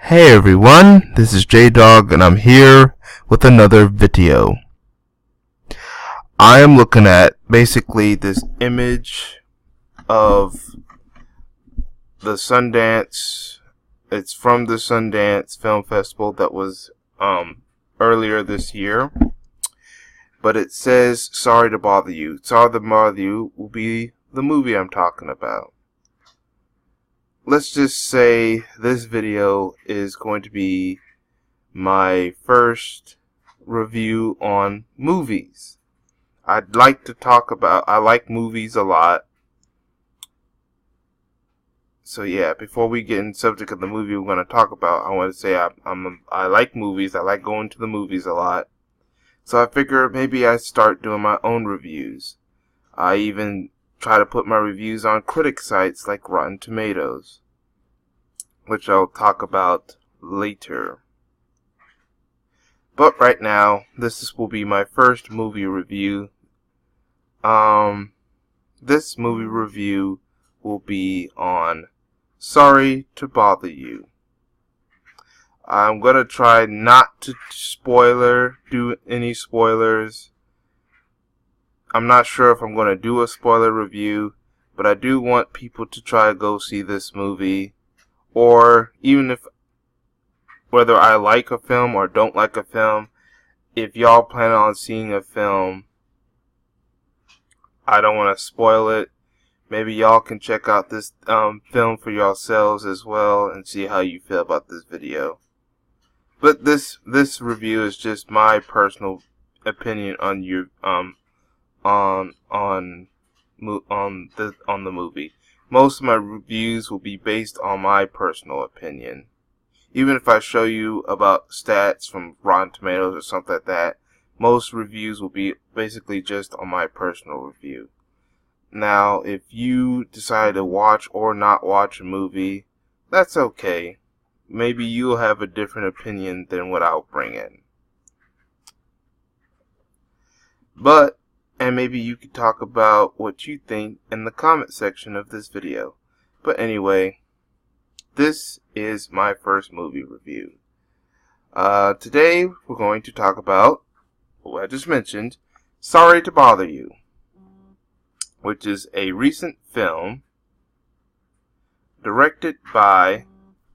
Hey everyone, this is J-Dog and I'm here with another video. I am looking at basically this image of the Sundance. It's from the Sundance Film Festival that was earlier this year. But it says, "Sorry to Bother You." "Sorry to Bother You" will be the movie I'm talking about. Let's just say this video is going to be my first review on movies. I like movies a lot. So yeah, before we get in the subject of the movie we're going to talk about, I want to say I like movies. I like going to the movies a lot. So I figure maybe I start doing my own reviews. I even try to put my reviews on critic sites like Rotten Tomatoes, which I'll talk about later. But right now, this will be my first movie review. This movie review will be on Sorry to Bother You. I'm going to try not to do any spoilers. I'm not sure if I'm going to do a spoiler review, but I do want people to try to go see this movie. Or even whether I like a film or don't like a film, if y'all plan on seeing a film, I don't want to spoil it. Maybe y'all can check out this film for yourselves as well and see how you feel about this video. But this review is just my personal opinion on the movie. Most of my reviews will be based on my personal opinion. Even if I show you about stats from Rotten Tomatoes or something like that, most reviews will be basically just on my personal review. Now, if you decide to watch or not watch a movie, that's okay. Maybe you'll have a different opinion than what I'll bring in. And maybe you could talk about what you think in the comment section of this video. But anyway, this is my first movie review. Today we're going to talk about what I just mentioned, Sorry to Bother You, which is a recent film directed by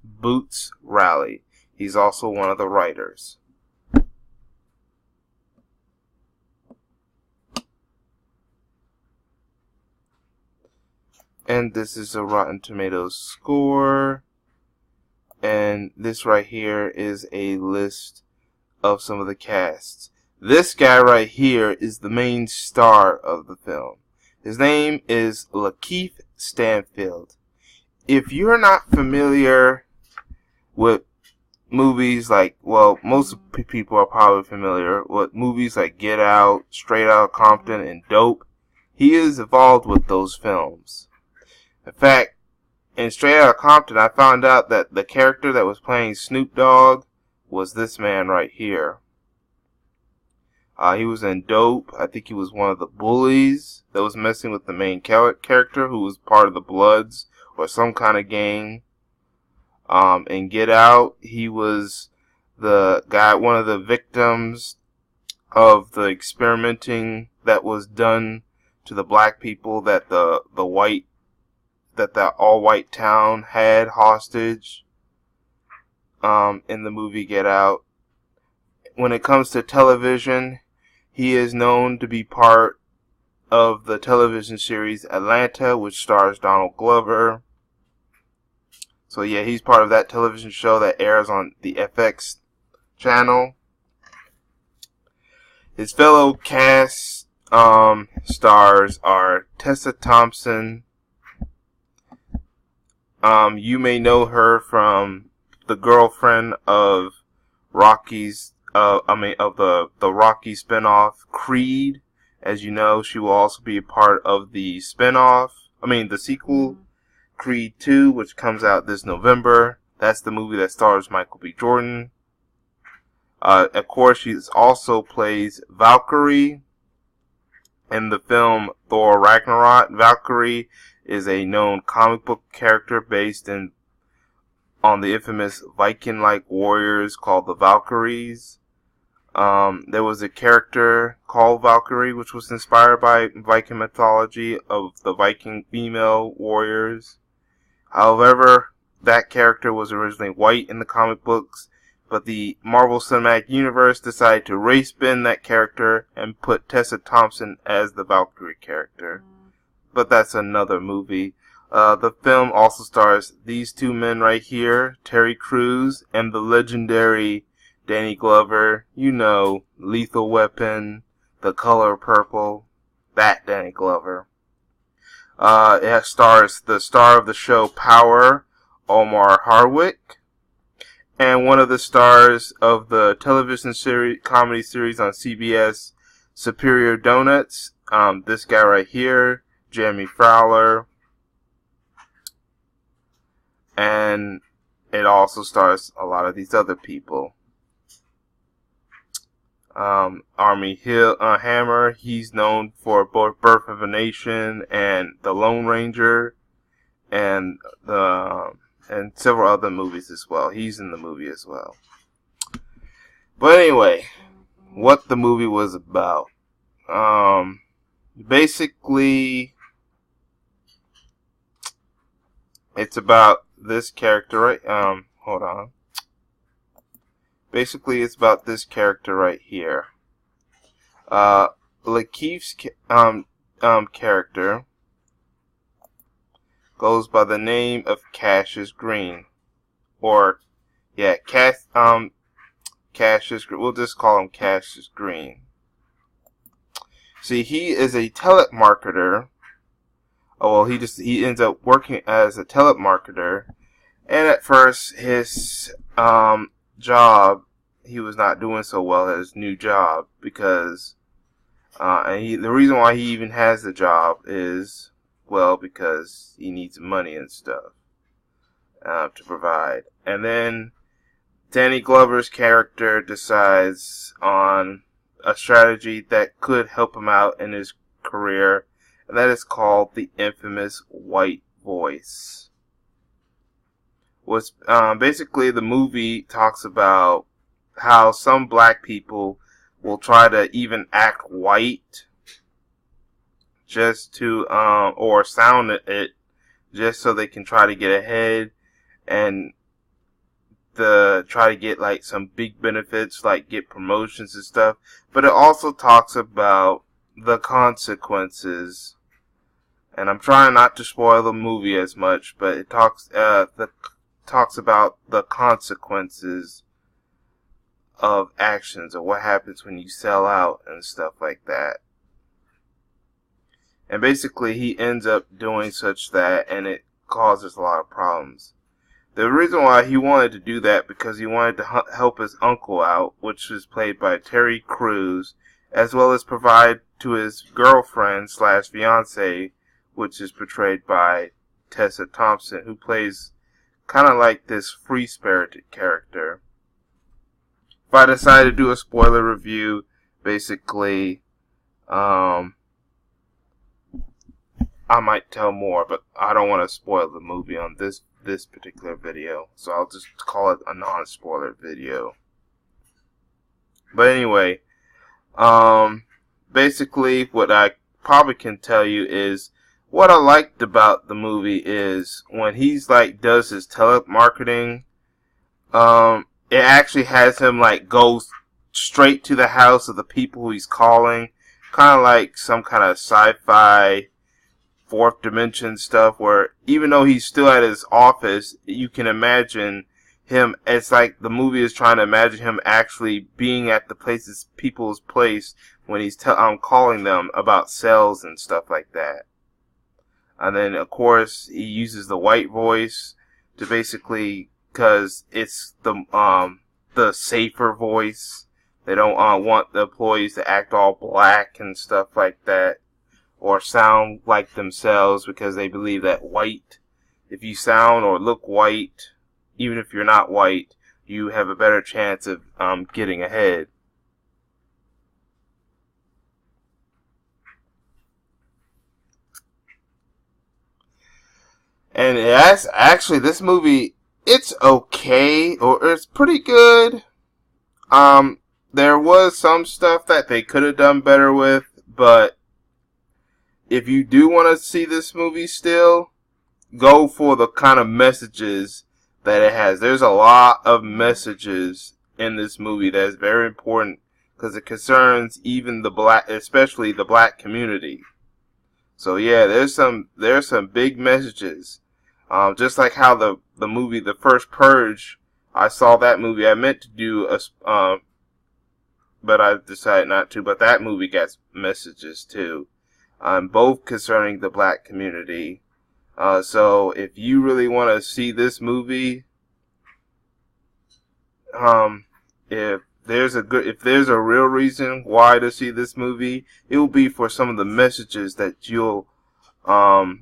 Boots Riley. He's also one of the writers. And this is a Rotten Tomatoes score. And this right here is a list of some of the casts. This guy right here is the main star of the film. His name is Lakeith Stanfield. If you're not familiar with movies like, well, most people are probably familiar with movies like Get Out, Straight Outta Compton, and Dope, he is involved with those films. In fact, in Straight Outta Compton, I found out that the character that was playing Snoop Dogg was this man right here. He was in Dope. I think he was one of the bullies that was messing with the main character who was part of the Bloods or some kind of gang. In Get Out, he was the guy, one of the victims of the experimenting that was done to the black people that the all-white town had hostage in the movie Get Out. When it comes to television, he is known to be part of the television series Atlanta, which stars Donald Glover. So yeah, he's part of that television show that airs on the FX channel. His fellow cast stars are Tessa Thompson. You may know her from the girlfriend of Rocky's, of the Rocky spinoff, Creed. As you know, she will also be a part of the the sequel, Creed 2, which comes out this November. That's the movie that stars Michael B. Jordan. Of course, she also plays Valkyrie in the film Thor Ragnarok. Valkyrie is a known comic book character based in on the infamous Viking-like warriors called the Valkyries. There was a character called Valkyrie, which was inspired by Viking mythology of the Viking female warriors. However, that character was originally white in the comic books, but the Marvel Cinematic Universe decided to race bend that character and put Tessa Thompson as the Valkyrie character. But that's another movie. The film also stars these two men right here, Terry Crews and the legendary Danny Glover. You know, Lethal Weapon, The Color Purple, that Danny Glover. It stars the star of the show Power, Omar Hardwick, and one of the stars of the television comedy series on CBS, Superior Donuts. This guy right here, Jeremy Fowler. And it also stars a lot of these other people. Armie Hammer, he's known for both Birth of a Nation and The Lone Ranger, and several other movies as well. He's in the movie as well. But anyway, what the movie was about. Basically, it's about this character, right? Hold on. Basically, it's about this character right here. Lakeith's character goes by the name of Cassius Green, or Cassius. We'll just call him Cassius Green. See, he is a telemarketer. Oh well, he ends up working as a telemarketer, and at first his job, he was not doing so well at his new job because the reason why he even has the job is, well, because he needs money and stuff to provide. And then Danny Glover's character decides on a strategy that could help him out in his career, and that is called the infamous white voice. Basically, the movie talks about how some black people will try to even act white just to, or sound it just so they can try to get ahead and try to get like some big benefits, like get promotions and stuff. But it also talks about the consequences, and I'm trying not to spoil the movie as much, but it talks about the consequences of actions, or what happens when you sell out and stuff like that. And basically, he ends up doing such that, and it causes a lot of problems. The reason why he wanted to do that, because he wanted to help his uncle out, which is played by Terry Crews, as well as provide to his girlfriend / fiance, which is portrayed by Tessa Thompson, who plays kind of like this free-spirited character. If I decide to do a spoiler review, basically, I might tell more, but I don't want to spoil the movie on this particular video, so I'll just call it a non-spoiler video. But anyway, basically, what I probably can tell you is, what I liked about the movie is when he's like does his telemarketing, it actually has him like go straight to the house of the people who he's calling, kind of like some kind of sci-fi fourth dimension stuff, where even though he's still at his office, you can imagine him. It's like the movie is trying to imagine him actually being at the people's place when he's calling them about sales and stuff like that. And then, of course, he uses the white voice to basically, because it's the safer voice. They don't want the employees to act all black and stuff like that, or sound like themselves, because they believe that white, if you sound or look white, even if you're not white, you have a better chance of getting ahead. And actually, this movie it's okay, or it's pretty good. There was some stuff that they could have done better with, but if you do want to see this movie still, go for the kind of messages that it has. There's a lot of messages in this movie that is very important because it concerns even the black, especially the black community. So yeah, there's some big messages. Just like how the movie The First Purge, I saw that movie. I meant to do but I decided not to. But that movie got messages too, both concerning the black community. So if you really want to see this movie, if there's a real reason why to see this movie, it will be for some of the messages that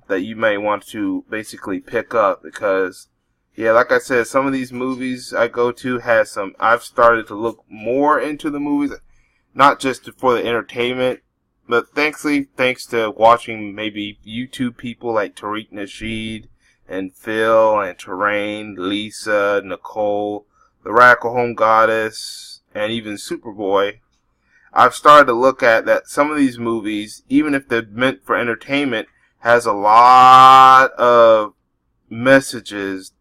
that you may want to basically pick up, because yeah, like I said, some of these movies I go to has some. I've started to look more into the movies, not just for the entertainment, but thanks to watching maybe YouTube people like Tariq Nasheed and Phil and Terrain, Lisa, Nicole, The Radical Home Goddess, and even Superboy, I've started to look at that some of these movies, even if they're meant for entertainment, has a lot of messages,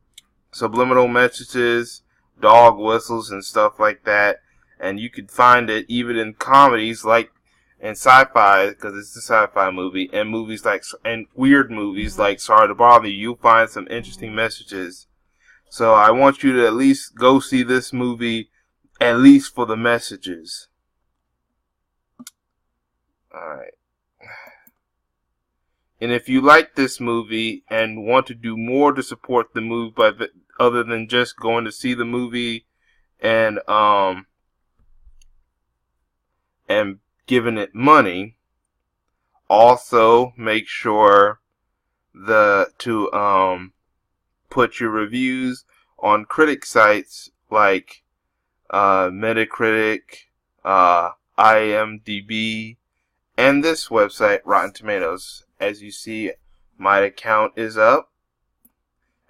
subliminal messages, dog whistles and stuff like that. And you could find it even in comedies like in sci-fi, because it's a sci-fi movie, and movies like, and weird movies like Sorry to Bother You, you'll find some interesting messages. So I want you to at least go see this movie, at least for the messages. Alright. And if you like this movie and want to do more to support the movie, other than just going to see the movie and giving it money, also make sure to put your reviews on critic sites like Metacritic, IMDb, and this website, Rotten Tomatoes. As you see, my account is up,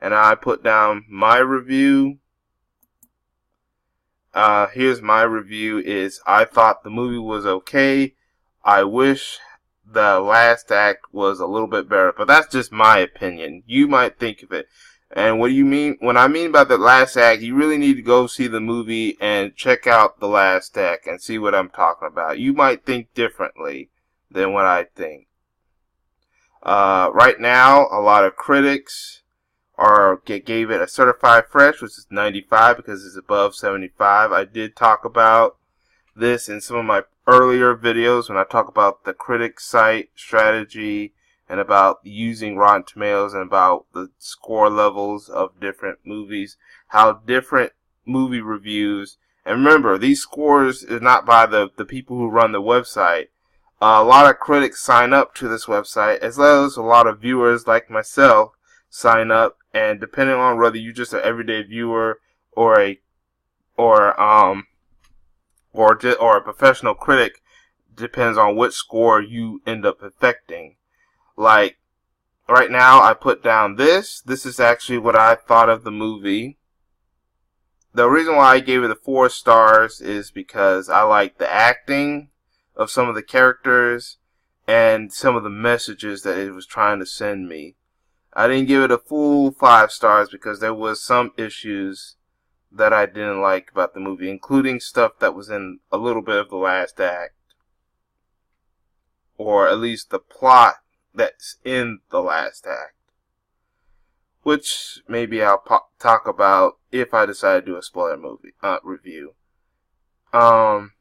and I put down my review. Here's my review. I thought the movie was okay. I wish the last act was a little bit better, but that's just my opinion. You might think of it. And what do you mean? When I mean by the last act, you really need to go see the movie and check out the last act and see what I'm talking about. You might think differently than what I think. Right now, a lot of critics gave it a certified fresh, which is 95 because it's above 75. I did talk about this in some of my earlier videos when I talk about the critic site strategy and about using Rotten Tomatoes and about the score levels of different movies, how different movie reviews, and remember, these scores is not by the people who run the website. A lot of critics sign up to this website, as well as a lot of viewers like myself sign up, and depending on whether you're just an everyday viewer or a professional critic, depends on which score you end up affecting. Like right now, I put down this. This is actually what I thought of the movie. The reason why I gave it the 4 stars is because I like the acting of some of the characters and some of the messages that it was trying to send me. I didn't give it a full 5 stars because there was some issues that I didn't like about the movie, including stuff that was in a little bit of the last act, or at least the plot that's in the last act, which maybe I'll talk about if I decide to do a spoiler movie review. And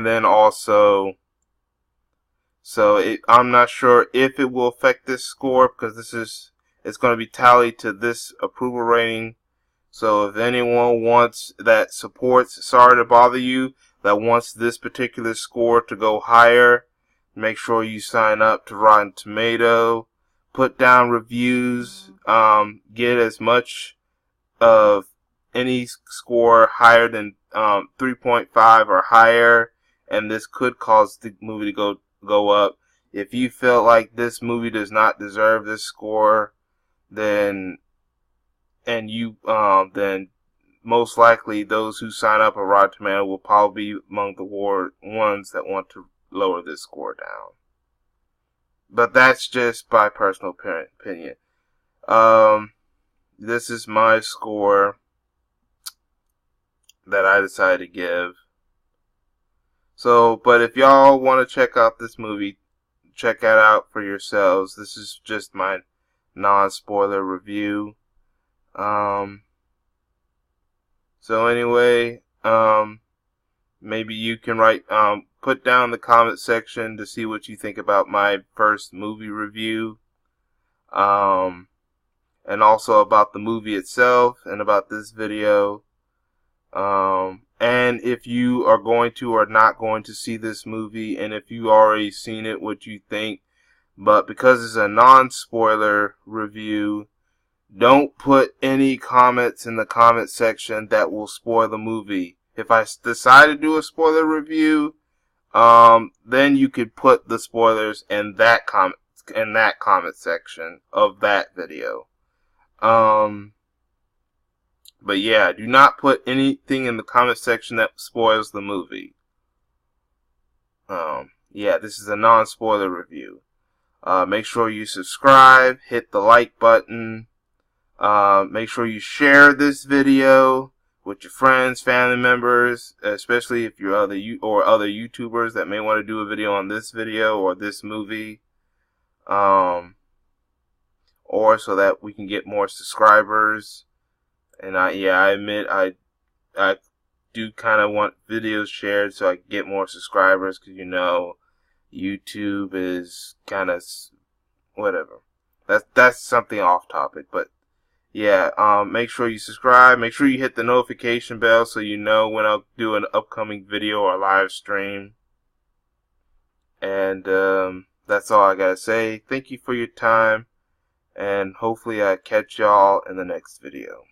then also, I'm not sure if it will affect this score because it's going to be tallied to this approval rating. So if anyone that supports Sorry to Bother You, that wants this particular score to go higher, make sure you sign up to Rotten Tomato, put down reviews, get as much of any score higher than 3.5 or higher, and this could cause the movie to go up. If you feel like this movie does not deserve this score, then and you then most likely those who sign up on Rotten Tomatoes will probably be among the ones that want to lower this score down. But that's just my personal opinion. This is my score that I decided to give. So, but if y'all want to check out this movie, check it out for yourselves. This is just my non-spoiler review. So anyway, maybe you can put down in the comment section to see what you think about my first movie review. And also about the movie itself and about this video. And if you are going to or not going to see this movie, and if you already seen it, what you think. But because it's a non-spoiler review, don't put any comments in the comment section that will spoil the movie. If I decide to do a spoiler review, then you could put the spoilers in that comment section of that video. But yeah, do not put anything in the comment section that spoils the movie. Yeah, this is a non-spoiler review. Make sure you subscribe, hit the like button. Make sure you share this video with your friends, family members, especially if you're other YouTubers that may want to do a video on this video or this movie. Or so that we can get more subscribers. And I admit I do kind of want videos shared so I can get more subscribers, because YouTube is kind of whatever. That's something off topic, but yeah, make sure you subscribe. Make sure you hit the notification bell so you know when I'll do an upcoming video or live stream. And that's all I gotta say. Thank you for your time, and hopefully I catch y'all in the next video.